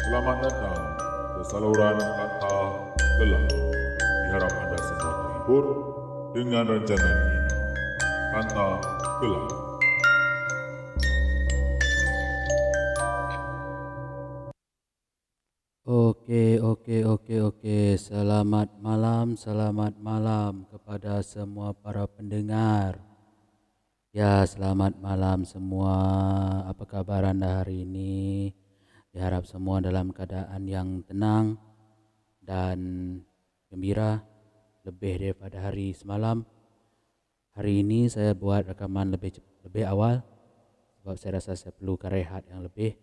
Selamat datang ke saluran kata gelap. Diharap anda semua terhibur dengan rancangan ini. Kata gelap. Oke. Selamat malam kepada semua para pendengar. Ya, selamat malam semua. Apa kabar anda hari ini? Diharap semua dalam keadaan yang tenang dan gembira lebih daripada hari semalam. Hari ini saya buat rekaman lebih awal sebab saya rasa saya perlukan rehat yang lebih.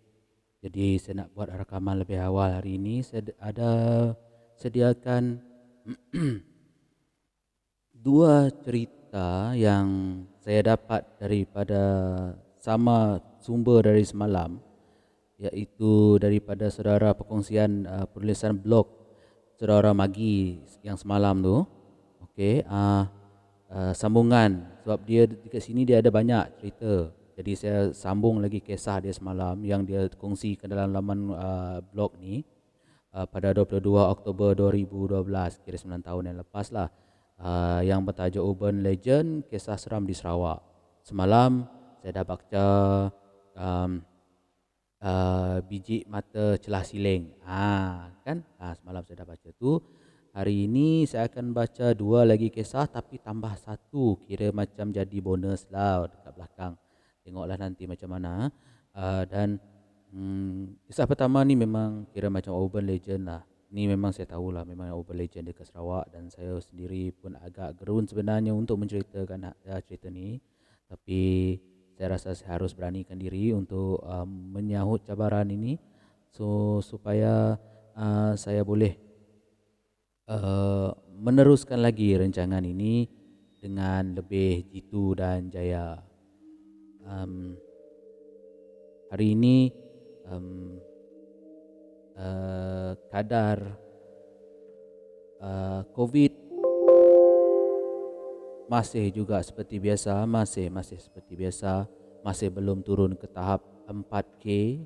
Jadi saya nak buat rekaman lebih awal hari ini. Saya ada sediakan dua cerita yang saya dapat daripada sama sumber dari semalam, iaitu daripada saudara perkongsian penulisan blog saudara Magi yang semalam tu. Okey, sambungan sebab dia dekat sini dia ada banyak cerita. Jadi saya sambung lagi kisah dia semalam yang dia kongsikan dalam laman blog ni pada 22 Oktober 2012, kira 9 tahun yang lepas lah. Yang bertajuk Urban Legend Kisah Seram di Sarawak. Semalam saya dah baca um, Biji Mata Celah Siling. Semalam saya dah baca tu. Hari ini saya akan baca dua lagi kisah tapi tambah satu, kira macam jadi bonus lah dekat belakang. Tengoklah nanti macam mana. Dan kisah pertama ni memang kira macam urban legend lah. Ni memang saya tahulah memang urban legend dekat Sarawak, dan saya sendiri pun agak gerun sebenarnya untuk menceritakan cerita ni. Tapi saya rasa saya harus beranikan diri untuk menyahut cabaran ini, supaya saya boleh meneruskan lagi rancangan ini dengan lebih jitu dan jaya. Hari ini kadar COVID masih juga seperti biasa, masih seperti biasa, masih belum turun ke tahap 4K.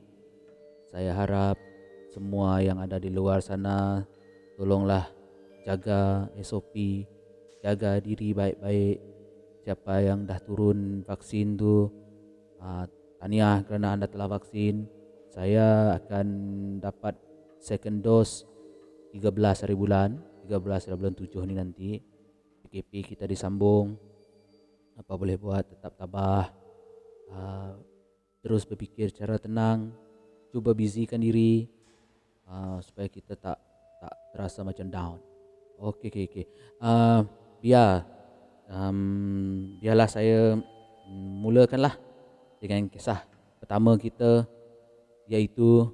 Saya harap semua yang ada di luar sana tolonglah jaga SOP, jaga diri baik-baik. Siapa yang dah turun vaksin tu, tahniah kerana anda telah vaksin. Saya akan dapat second dose 13 hari bulan 7 ni nanti. PKP kita disambung. Apa boleh buat, tetap tabah, terus berfikir secara tenang, cuba busykan diri supaya kita tak terasa macam down. Okey. Biarlah saya mulakanlah dengan kisah pertama kita, iaitu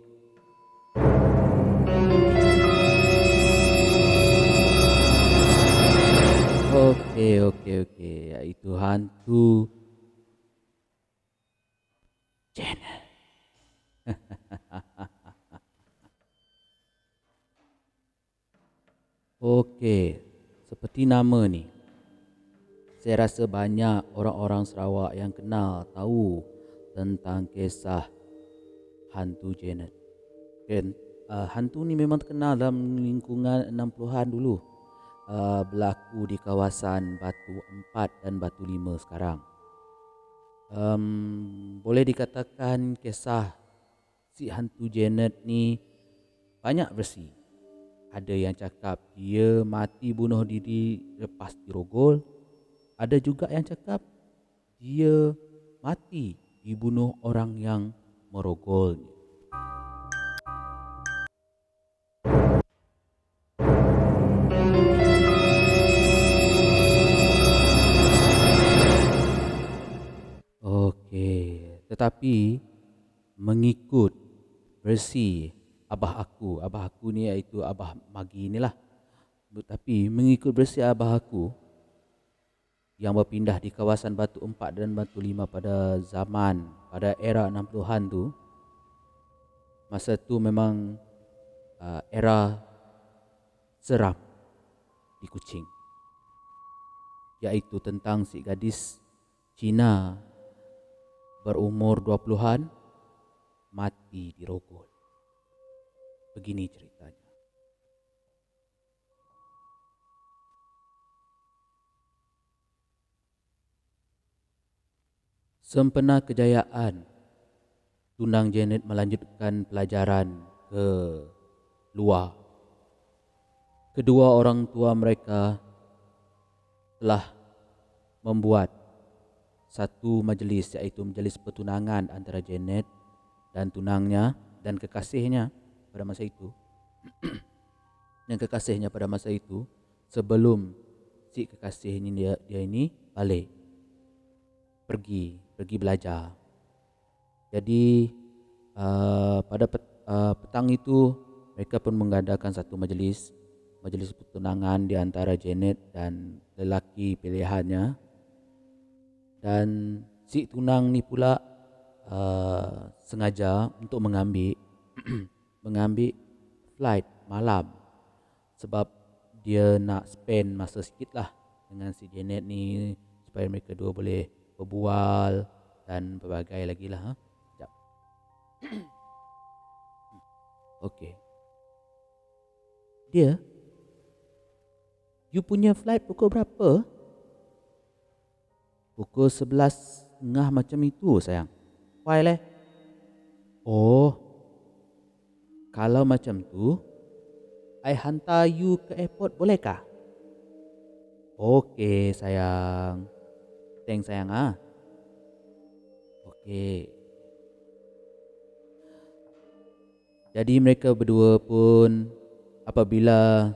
iaitu hantu Janet. Okey, seperti nama ni, saya rasa banyak orang-orang Sarawak yang kenal tahu tentang kisah hantu Janet. Hantu ni memang terkenal dalam lingkungan 60-an dulu. Berlaku di kawasan Batu 4 dan Batu 5 sekarang. Boleh dikatakan kisah si hantu Janet ni banyak versi. Ada yang cakap dia mati bunuh diri lepas dirogol. Ada juga yang cakap dia mati dibunuh orang yang merogolnya. Okey, tetapi mengikut versi abah aku ni, iaitu Abah Magi ni lah. Tetapi mengikut versi abah aku yang berpindah di kawasan Batu 4 dan Batu 5 pada era 60-an tu, masa tu memang era seram di Kuching, iaitu tentang si gadis Cina berumur 20-an mati dirogol. Begini ceritanya. Sempena kejayaan, tunang Janet melanjutkan pelajaran ke luar. Kedua orang tua mereka telah membuat satu majlis, iaitu majlis pertunangan antara Janet dan tunangnya dan kekasihnya pada masa itu. Dan kekasihnya pada masa itu sebelum si kekasih ini dia ini balik pergi belajar. Jadi pada petang itu mereka pun mengadakan satu majlis pertunangan di antara Janet dan lelaki pilihannya. Dan si tunang ni pula sengaja untuk mengambil flight malam, sebab dia nak spend masa sikit lah dengan si Janet ni supaya mereka dua boleh berbual dan berbagai lagi lah. Sekejap. Okey. Dia, you punya flight pukul berapa? Pukul 11.30 macam itu sayang. Why leh? Oh, kalau macam tu, I hantar you ke airport bolehkah? Okey sayang. Thanks sayang Okey. Jadi mereka berdua pun apabila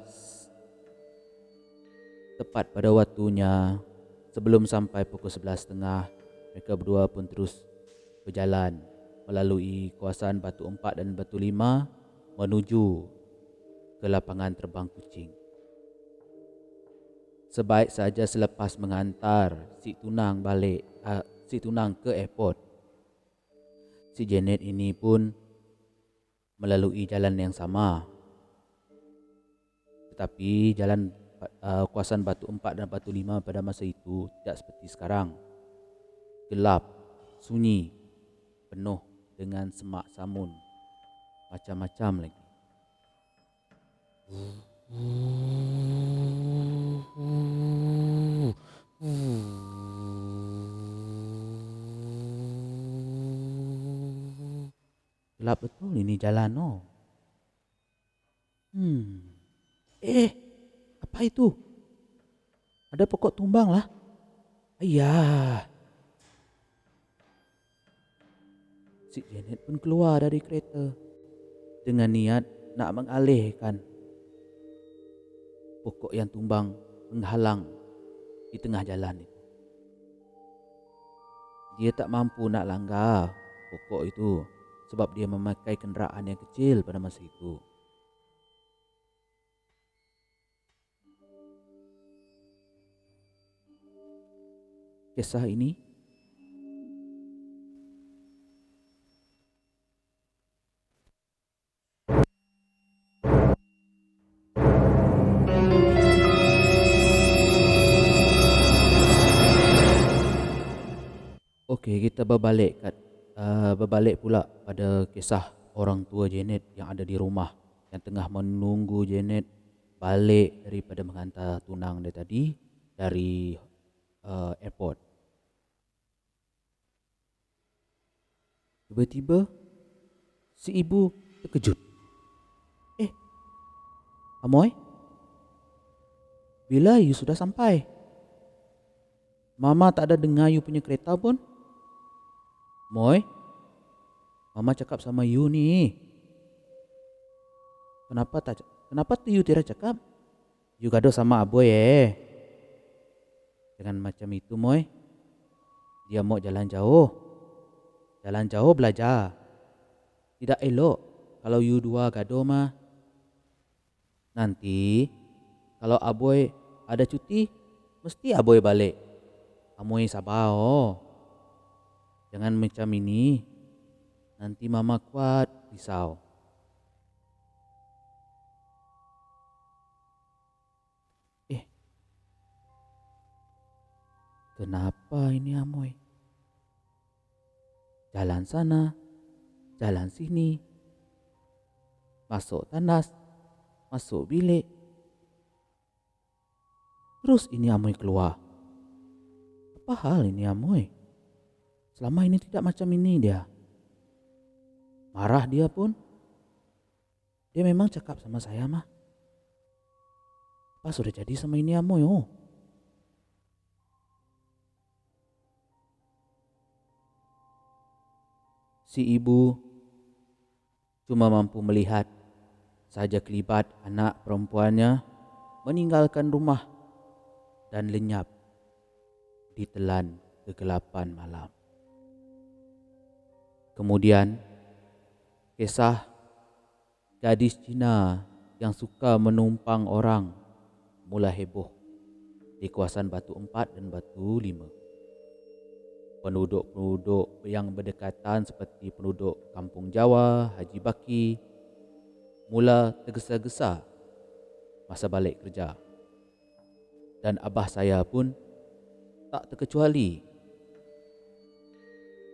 tepat pada waktunya, sebelum sampai pukul 11.30, mereka berdua pun terus berjalan melalui kawasan Batu 4 dan Batu 5 menuju ke lapangan terbang Kuching. Sebaik saja selepas mengantar si tunang ke airport, si Janet ini pun melalui jalan yang sama. Tetapi jalan kawasan Batu 4 dan Batu 5 pada masa itu tidak seperti sekarang. Gelap, sunyi, penuh dengan semak samun, macam-macam lagi. Gelap betul ini jalan apa itu? Ada pokok tumbang lah. Ayah. Si Janet pun keluar dari kereta dengan niat nak mengalihkan pokok yang tumbang menghalang di tengah jalan itu. Dia tak mampu nak langgar pokok itu sebab dia memakai kenderaan yang kecil pada masa itu. Kisah ini okey, kita berbalik pula pada kisah orang tua Janet yang ada di rumah, yang tengah menunggu Janet balik daripada menghantar tunang dia tadi dari airport. Tiba-tiba si ibu terkejut. Amoy, bila you sudah sampai? Mama tak ada dengar you punya kereta pun. Moy, Mama cakap sama you ni. Kenapa tu you tidak cakap? You gaduh sama aboy Jangan macam itu Moy. Dia mau jalan jauh belajar. Tidak elok kalau you dua gaduh mah. Nanti kalau aboy ada cuti, mesti aboy balik. Amoy sabar Jangan macam ini. Nanti Mama kuat risau. Kenapa ini Amoy? Jalan sana, jalan sini. masuk tandas, masuk bilik. Terus ini Amoy keluar. Apa hal ini Amoy? Selama ini tidak macam ini dia. Marah dia pun. Dia memang cakap sama saya mah. Apa sudah jadi sama ini Amoy? Oh. Si ibu cuma mampu melihat saja kelibat anak perempuannya meninggalkan rumah dan lenyap ditelan kegelapan malam. Kemudian kisah gadis Cina yang suka menumpang orang mula heboh di kawasan Batu 4 dan Batu 5. Penduduk-penduduk yang berdekatan seperti penduduk Kampung Jawa, Haji Baki mula tergesa-gesa masa balik kerja. Dan abah saya pun tak terkecuali.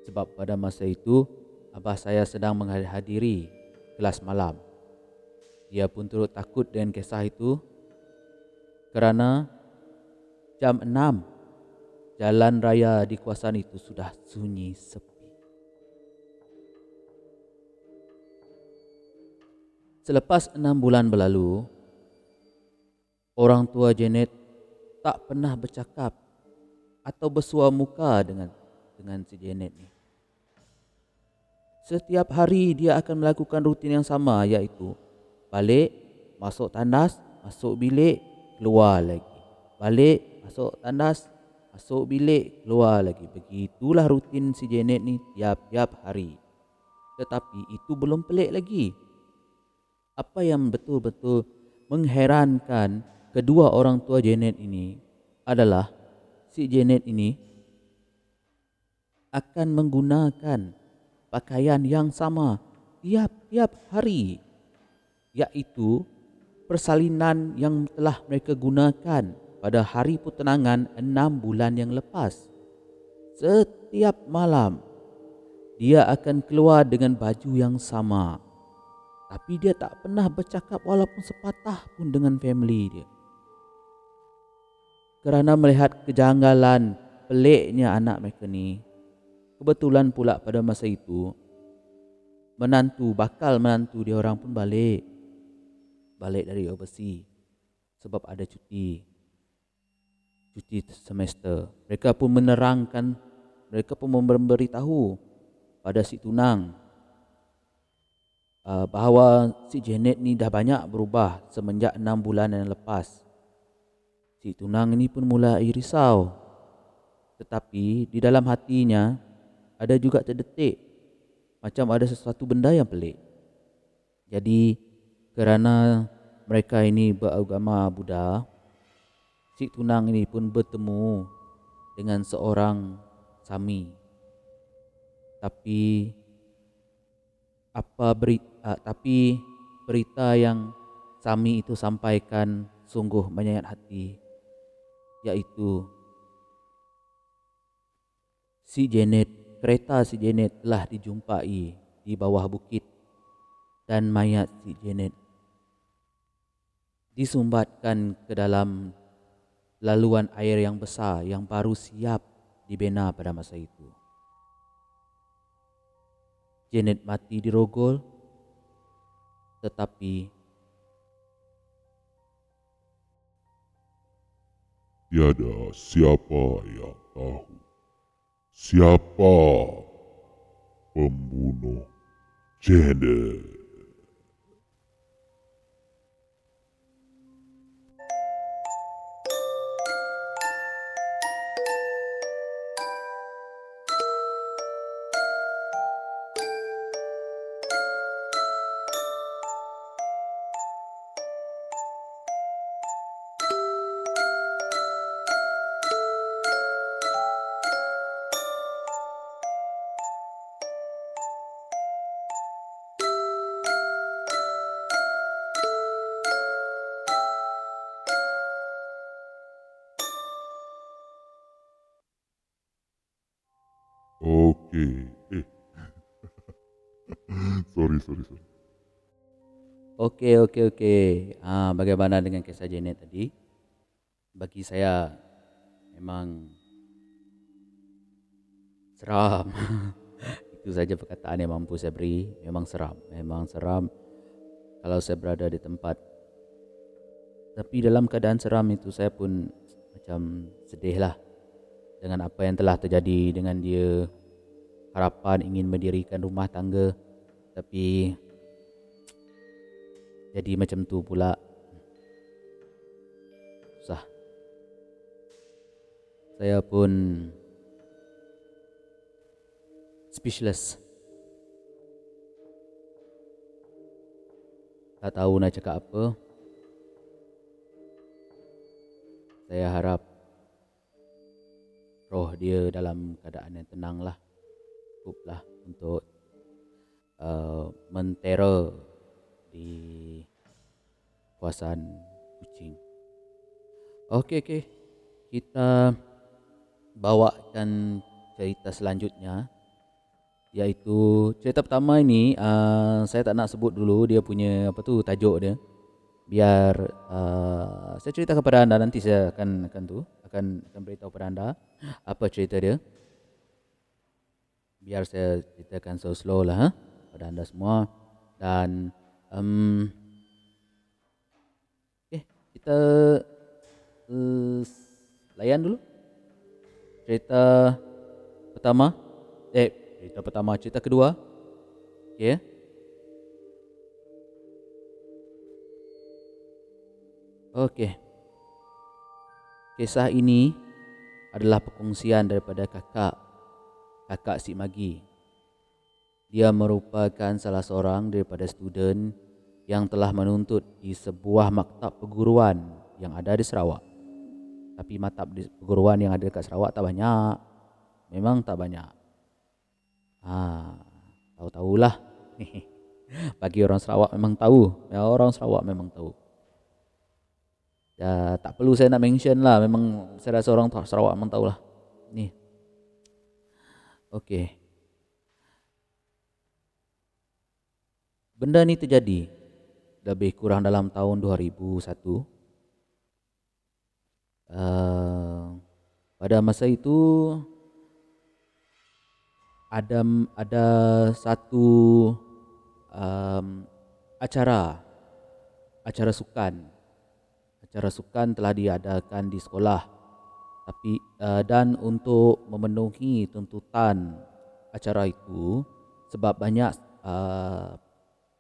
Sebab pada masa itu abah saya sedang menghadiri kelas malam. Dia pun turut takut dengan kisah itu kerana jam 6 jalan raya di kawasan itu sudah sunyi sepi. Selepas 6 bulan berlalu, orang tua Janet tak pernah bercakap atau bersuah muka dengan si Janet ni. Setiap hari dia akan melakukan rutin yang sama, iaitu balik, masuk tandas, masuk bilik, keluar lagi. Balik, masuk tandas, masuk bilik, keluar lagi. Begitulah rutin si Janet ni tiap-tiap hari. Tetapi itu belum pelik lagi. Apa yang betul-betul mengherankan kedua orang tua Janet ini adalah si Janet ini akan menggunakan pakaian yang sama tiap-tiap hari, iaitu persalinan yang telah mereka gunakan pada hari pertunangan 6 bulan yang lepas. Setiap malam dia akan keluar dengan baju yang sama, tapi dia tak pernah bercakap walaupun sepatah pun dengan family dia. Kerana melihat kejanggalan peliknya anak mereka ni, kebetulan pula pada masa itu bakal menantu dia orang pun balik dari overseas sebab ada cuti semester. Mereka pun memberitahu pada si tunang bahawa si Janet ni dah banyak berubah semenjak 6 bulan yang lepas. Si tunang ni pun mulai risau, tetapi di dalam hatinya ada juga terdetik macam ada sesuatu benda yang pelik. Jadi kerana mereka ini beragama Buddha, si tunang ini pun bertemu dengan seorang Sami. Tapi berita yang Sami itu sampaikan sungguh menyayat hati, iaitu kereta si Janet telah dijumpai di bawah bukit dan mayat si Janet disumbatkan ke dalam laluan air yang besar yang baru siap dibina pada masa itu. Janet mati dirogol, tetapi tiada siapa yang tahu siapa pembunuh Janet. Okey. Sorry. Okey. Bagaimana dengan kisah Janet tadi? Bagi saya memang seram. Itu saja perkataan yang mampu saya beri. Memang seram. Memang seram kalau saya berada di tempat. Tapi dalam keadaan seram itu saya pun macam sedih lah dengan apa yang telah terjadi dengan dia. Harapan ingin mendirikan rumah tangga, tapi jadi macam tu pula. Susah. Saya pun speechless. Tak tahu nak cakap apa. Saya harap roh dia dalam keadaan yang tenang lah. Cukuplah untuk mentera di kawasan Kuching. Okey. Kita bawakan cerita selanjutnya, iaitu cerita pertama ini saya tak nak sebut dulu dia punya tajuk dia. Biar saya cerita kepada anda, nanti saya akan beritahu kepada anda apa cerita dia. Biar saya ceritakan slow lah pada anda semua. Dan kita layan dulu cerita pertama. Cerita kedua. Okey. Okey. Kisah ini adalah perkongsian daripada kakak Sik Magi. Dia merupakan salah seorang daripada student yang telah menuntut di sebuah maktab perguruan yang ada di Sarawak. Tapi maktab perguruan yang ada dekat Sarawak tak banyak. Memang tak banyak. Tahu-tahulah. Bagi orang Sarawak memang tahu. Orang Sarawak memang tahu. Ya, tak perlu saya nak mention lah. Memang saya rasa orang Sarawak memang tahulah. Ni. Okey. Benda ni terjadi lebih kurang dalam tahun 2001. Pada masa itu ada satu acara sukan. Acara sukan telah diadakan di sekolah. Tapi dan untuk memenuhi tuntutan acara itu, sebab banyak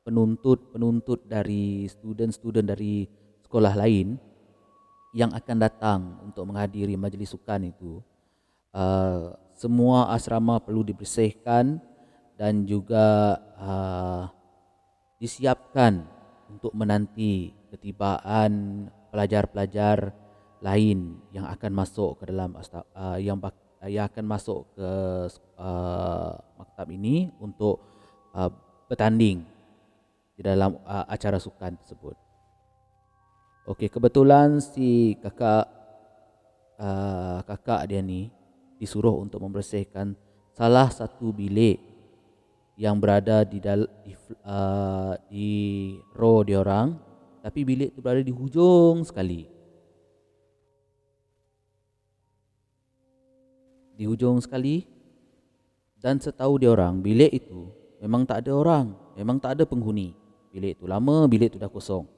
penuntut dari student dari sekolah lain yang akan datang untuk menghadiri majlis sukan itu, semua asrama perlu dibersihkan dan juga disiapkan untuk menanti ketibaan pelajar-pelajar lain yang akan masuk ke dalam yang akan masuk ke maktab ini untuk bertanding di dalam acara sukan tersebut. Okey, kebetulan si kakak dia ni disuruh untuk membersihkan salah satu bilik yang berada di row diorang, tapi bilik itu berada di hujung sekali. Dan setahu diorang, bilik itu memang tak ada orang, memang tak ada penghuni. Bilik itu lama, bilik itu dah kosong.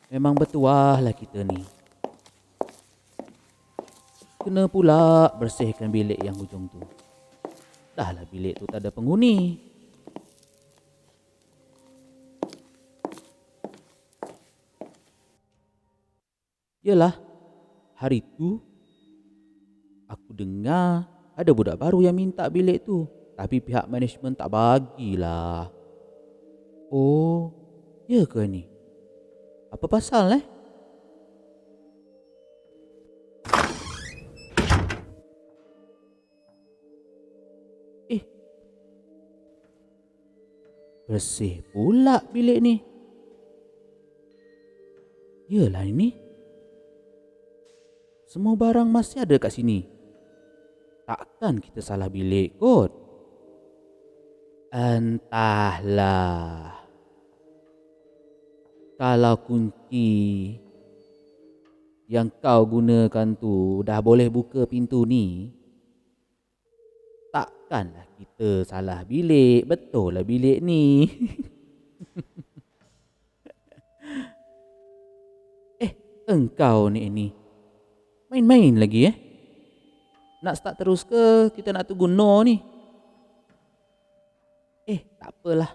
Memang bertuah lah kita ni. Kena pula bersihkan bilik yang hujung tu. Dah lah bilik tu tak ada penghuni. Yalah, hari tu aku dengar ada budak baru yang minta bilik tu, tapi pihak management tak bagilah. Oh, ya ke ni? Apa pasal bersih pula bilik ni. Yalah ini. Semua barang masih ada kat sini. takkan kita salah bilik kot. Entahlah. Kalau kunci yang kau gunakan tu dah boleh buka pintu ni, takkanlah kita salah bilik. Betul lah bilik ni. Engkau ni main-main lagi Nak start terus ke kita nak tunggu no ni? Tak apalah.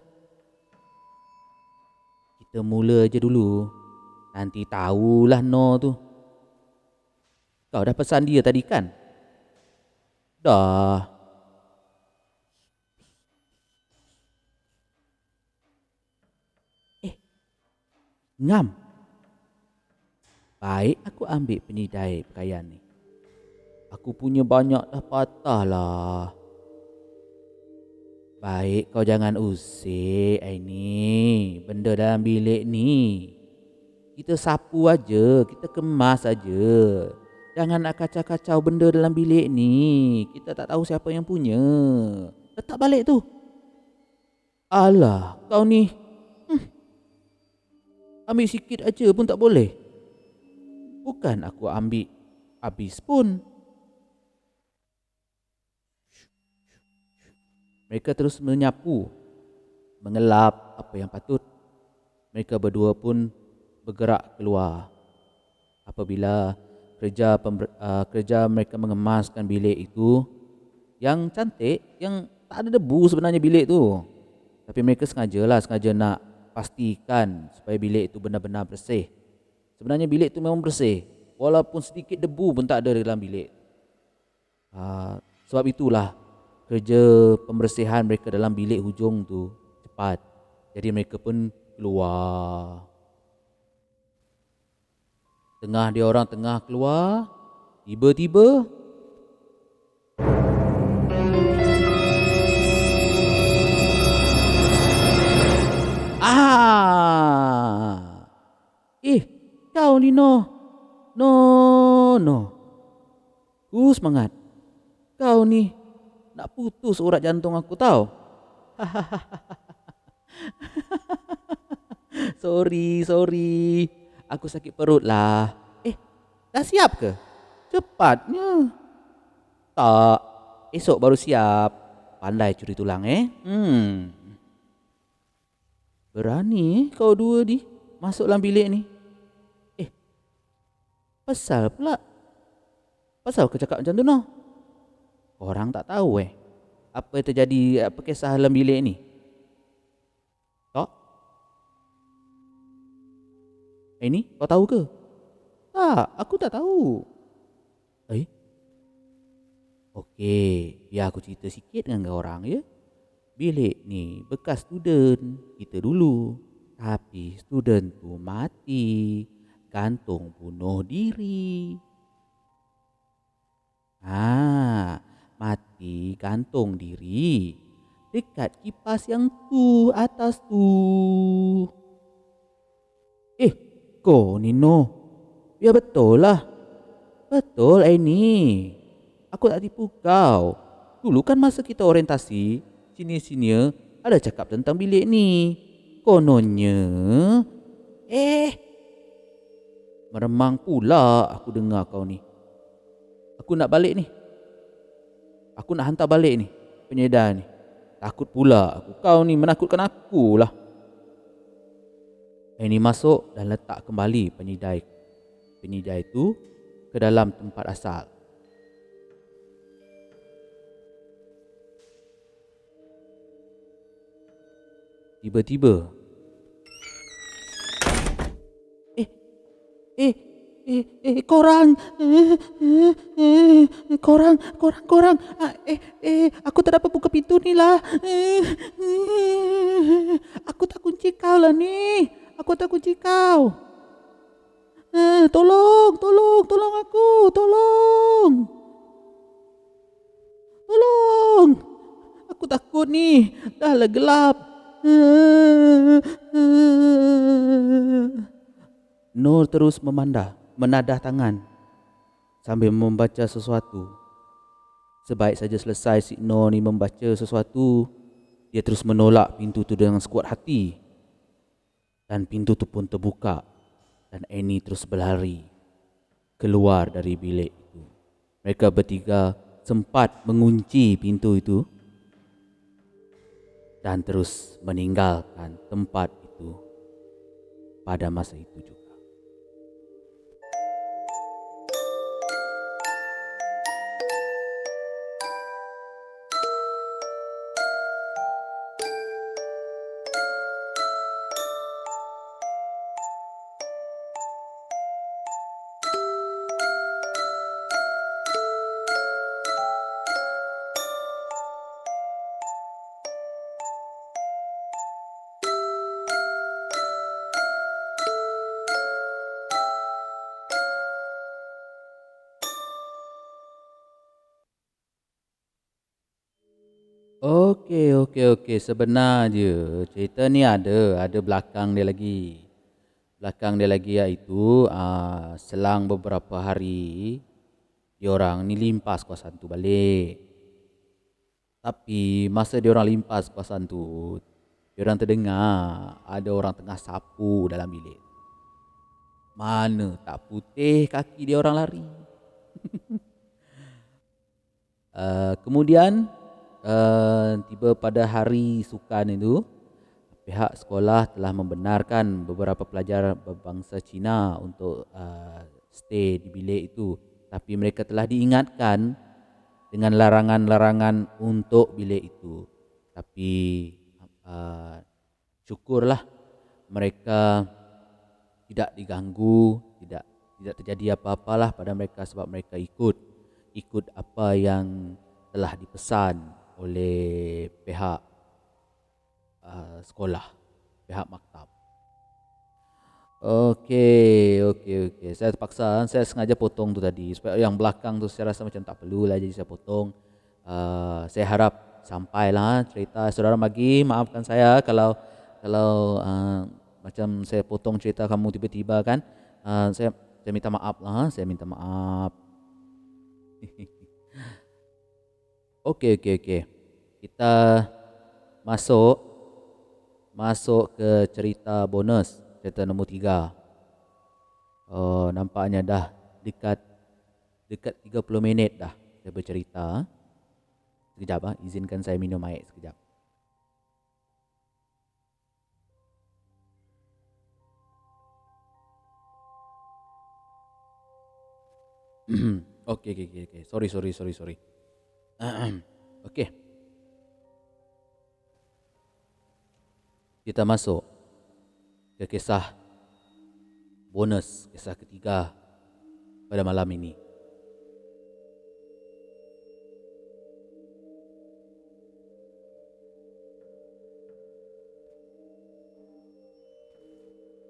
Kita mula aja dulu. Nanti tahulah no tu. Kau dah pesan dia tadi kan? Dah. Ngam. Baik, aku ambil penyedai pakaian ni. Aku punya banyak dah patah lah. Baik, kau jangan usik ni. Benda dalam bilik ni kita sapu aja, kita kemas aja. Jangan nak kacau-kacau benda dalam bilik ni. Kita tak tahu siapa yang punya. Letak balik tu. Alah, kau ni ambil sikit aja pun tak boleh. Bukan aku ambil habis pun. Mereka terus menyapu, mengelap apa yang patut. Mereka berdua pun bergerak keluar. Apabila kerja mereka mengemaskan bilik itu yang cantik, yang tak ada debu sebenarnya bilik tu. Tapi mereka sengaja nak pastikan supaya bilik itu benar-benar bersih. Sebenarnya bilik tu memang bersih, walaupun sedikit debu pun tak ada dalam bilik. Sebab itulah kerja pembersihan mereka dalam bilik hujung tu cepat. Jadi mereka pun keluar. Dia orang tengah keluar, tiba-tiba kau ni no. Semangat. Kau ni nak putus urat jantung aku tau. Sorry. Aku sakit perut lah. Dah siap ke? Cepatnya. Tak, esok baru siap. Pandai curi tulang Berani kau dua ni masuk dalam bilik ni. Pasal kau cakap macam tu no? Orang tak tahu apa yang terjadi, apa kisah dalam bilik ni. Tak? Ni kau tahu ke? Tak, aku tak tahu. Okey, biar aku cerita sikit dengan kau orang ya. Bilik ni bekas student kita dulu. Tapi student tu mati, gantung bunuh diri. Mati gantung diri dekat kipas yang tu atas tu. Kau ni no. Ya betul lah. Betul ini. Aku tak tipu kau. Dulu kan masa kita orientasi, senior ada cakap tentang bilik ni. Kononnya meremang pula aku dengar kau ni. Aku nak balik ni. Aku nak hantar balik ni penyedar ni. Takut pula aku. Kau ni menakutkan aku lah. Ini masuk dan letak kembali penyedai itu ke dalam tempat asal. Tiba-tiba korang. Aku tak dapat buka pintu ni lah. Aku tak kunci kau lah ni. Aku tak kunci kau. Tolong aku. Tolong. Aku takut ni. Dah lah gelap. Nur terus menadah tangan sambil membaca sesuatu. Sebaik saja selesai Cik Noh ni membaca sesuatu, dia terus menolak pintu tu dengan sekuat hati. Dan pintu tu pun terbuka dan Annie terus berlari keluar dari bilik itu. Mereka bertiga sempat mengunci pintu itu dan terus meninggalkan tempat itu pada masa itu juga. Okey. Sebenar je cerita ni ada belakang dia lagi. Belakang dia lagi iaitu selang beberapa hari diorang ni limpas kawasan tu balik. Tapi masa diorang limpas kawasan tu, diorang terdengar ada orang tengah sapu dalam bilik. Mana tak putih kaki diorang lari. Kemudian tiba pada hari sukan itu, pihak sekolah telah membenarkan beberapa pelajar berbangsa Cina untuk stay di bilik itu. Tapi mereka telah diingatkan dengan larangan-larangan untuk bilik itu. Tapi syukurlah mereka tidak diganggu, tidak terjadi apa-apalah pada mereka sebab mereka ikut apa yang telah dipesan oleh pihak sekolah, pihak maktab. Okey. Saya terpaksa, saya sengaja potong tu tadi sebab yang belakang tu saya rasa macam tak perlu lah, jadi saya potong. Saya harap sampailah cerita saudara Magi. Maafkan saya kalau macam saya potong cerita kamu tiba-tiba kan. Saya minta maaf lah, saya minta maaf. Okey. Kita masuk ke cerita bonus, cerita nombor 3. Nampaknya dah dekat 30 minit dah saya bercerita. Sekejap izinkan saya minum air sekejap. Okey. Sorry. Okey. Kita masuk ke kisah bonus, kisah ketiga pada malam ini.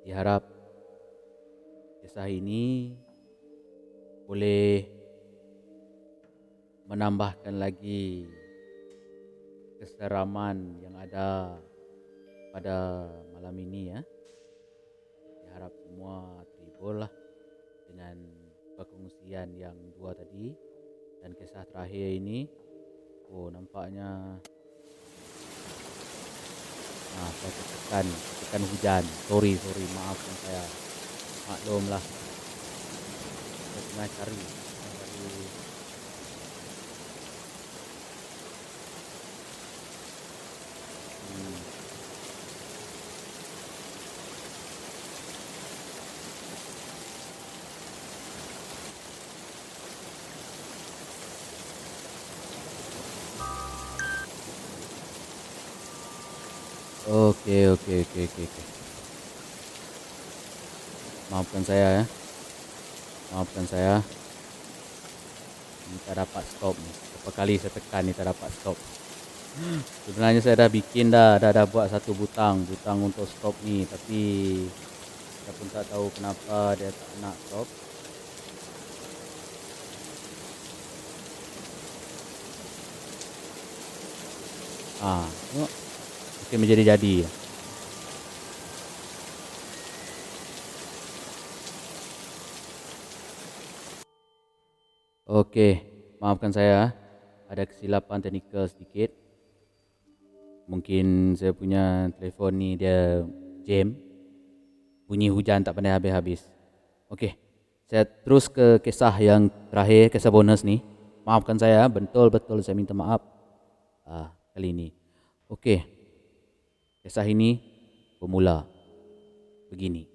Diharap kisah ini boleh menambahkan lagi keseraman yang ada pada malam ini ya. Diharap semua terhibur lah dengan perkongsian yang dua tadi. Dan kisah terakhir ini, nampaknya saya tekan hujan. Sorry, maafkan saya. Maklumlah, saya tengah cari Okey. Maafkan saya. Ni tak dapat stop ni. Berapa kali saya tekan ni tak dapat stop. Sebenarnya saya dah bikin dah buat satu butang untuk stop ni, tapi saya pun tak tahu kenapa dia tak nak stop. Tengok. Mungkin menjadi-jadi. Okey, maafkan saya. ada kesilapan teknikal sedikit. Mungkin saya punya telefon ni dia jam. Bunyi hujan tak pandai habis-habis. Okey, saya terus ke kisah yang terakhir, kisah bonus ni. Maafkan saya, betul-betul saya minta maaf kali ini. Okey, kisah ini bermula begini.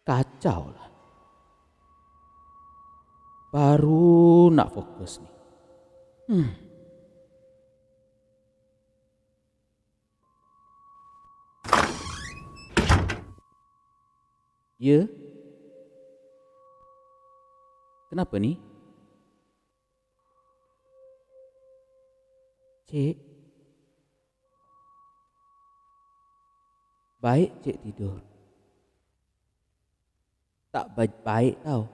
Kacau lah. Baru nak fokus ni. Ya? Kenapa ni? Cik? Baik cik tidur. Tak baik tau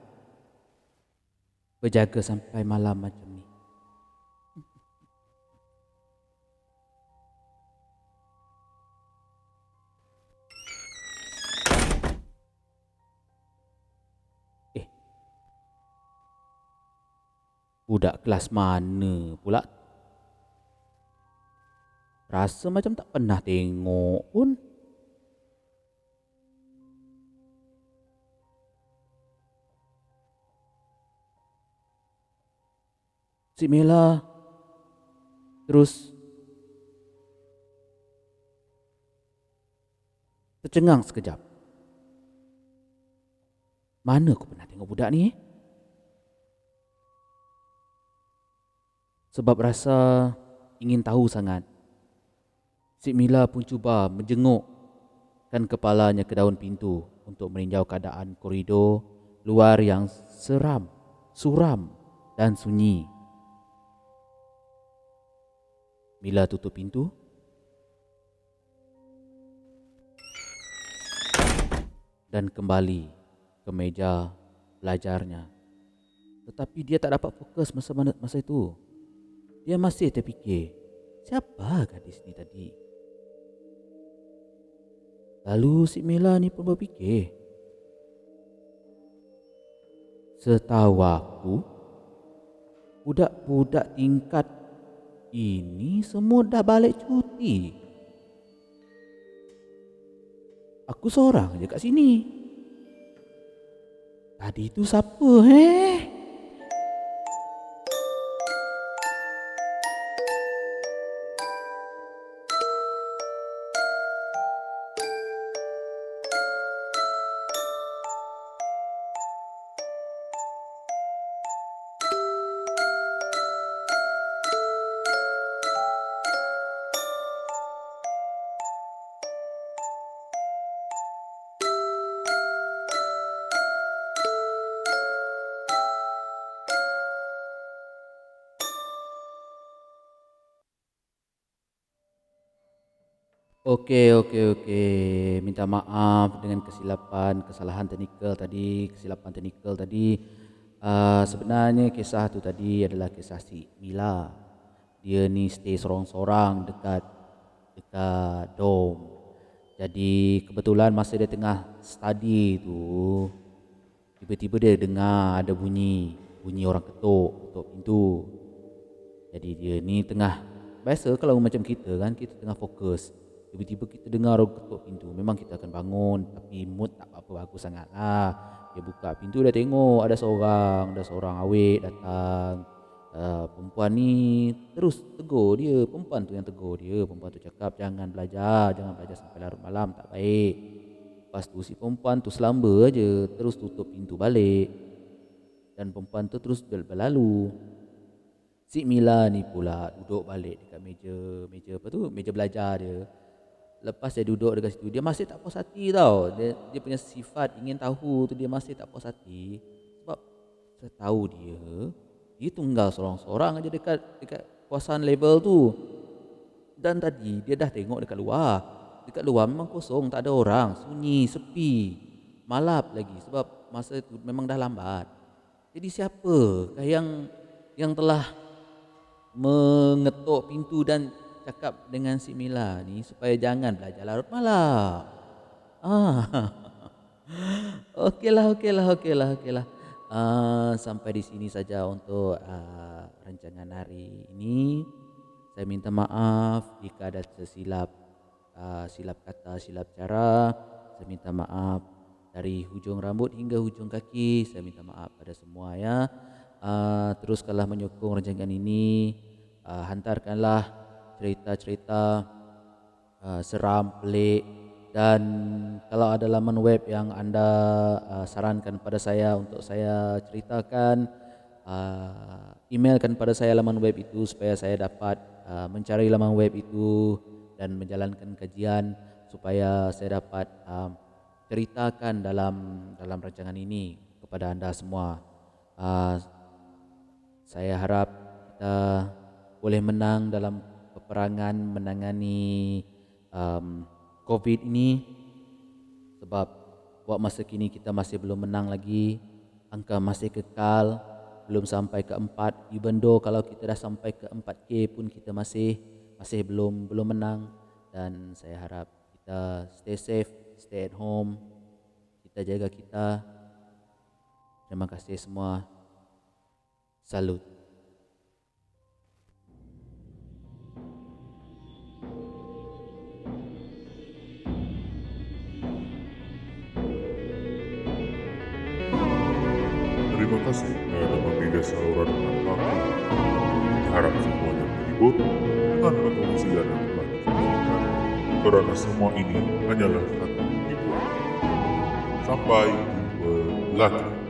berjaga sampai malam macam ni. Budak kelas mana pula? Rasa macam tak pernah tengok pun. Si Mela terus tercengang sekejap. Mana aku pernah tengok budak ni? Sebab rasa ingin tahu sangat, si Mila pun cuba menjengukkan kepalanya ke daun pintu untuk meninjau keadaan koridor luar yang suram dan sunyi. Mila tutup pintu dan kembali ke meja belajarnya. Tetapi dia tak dapat fokus masa itu. Dia masih terfikir, siapa gadis ni tadi? Lalu si Mela ni pun berfikir, setahu aku, budak-budak tingkat ini semua dah balik cuti. Aku seorang je kat sini. Tadi tu siapa Okey. Minta maaf dengan kesalahan teknikal tadi. Sebenarnya kisah tu tadi adalah kisah si Mila. Dia ni stay sorang-sorang dekat dom. Jadi kebetulan masa dia tengah study tu, tiba-tiba dia dengar ada bunyi orang ketuk pintu. Jadi dia ni tengah, biasa kalau macam kita kan, kita tengah fokus, tiba-tiba kita dengar orang ketuk pintu, memang kita akan bangun. Tapi mood tak apa-apa bagus sangat lah. Dia buka pintu, dia tengok ada seorang awek datang. Perempuan ni terus tegur dia. Perempuan tu yang tegur dia. Perempuan tu cakap jangan belajar sampai larut malam, tak baik. Lepas tu si perempuan tu selamba aja, terus tutup pintu balik. Dan perempuan tu terus berlalu. Si Mila ni pula duduk balik dekat meja belajar dia. Lepas dia duduk dekat situ, dia masih tak puas hati tau. Dia punya sifat ingin tahu tu, dia masih tak puas hati. Sebab setahu dia tunggal sorang-sorang aja dekat kawasan label tu. Dan tadi dia dah tengok dekat luar. Dekat luar memang kosong, tak ada orang, sunyi, sepi, malap lagi sebab masa tu memang dah lambat. Jadi siapakah yang yang telah mengetuk pintu dan cakap dengan si Mila ni supaya jangan belajar larut malam. Ah, okeylah. Sampai di sini saja untuk rancangan hari ini. Saya minta maaf jika ada tersilap silap kata, silap cara. Saya minta maaf dari hujung rambut hingga hujung kaki. Saya minta maaf pada semua ya. Teruskanlah menyokong rancangan ini. Hantarkanlah cerita-cerita seram, pelik, dan kalau ada laman web yang anda sarankan pada saya untuk saya ceritakan, emailkan pada saya laman web itu supaya saya dapat mencari laman web itu dan menjalankan kajian supaya saya dapat ceritakan dalam rancangan ini kepada anda semua. Saya harap kita boleh menang dalam peperangan menangani COVID ini, sebab buat masa kini kita masih belum menang lagi. Angka masih kekal, belum sampai ke 4. Even though kalau kita dah sampai ke 4K pun kita masih belum menang. Dan saya harap kita stay safe, stay at home, kita jaga kita. Terima kasih semua. Salut. Terima kasih telah menggagas saluran aku. Harap semuanya terhibur dengan pengungsian yang telah disampaikan, karena semua ini hanyalah satu hiburan. Sampai jumpa lagi.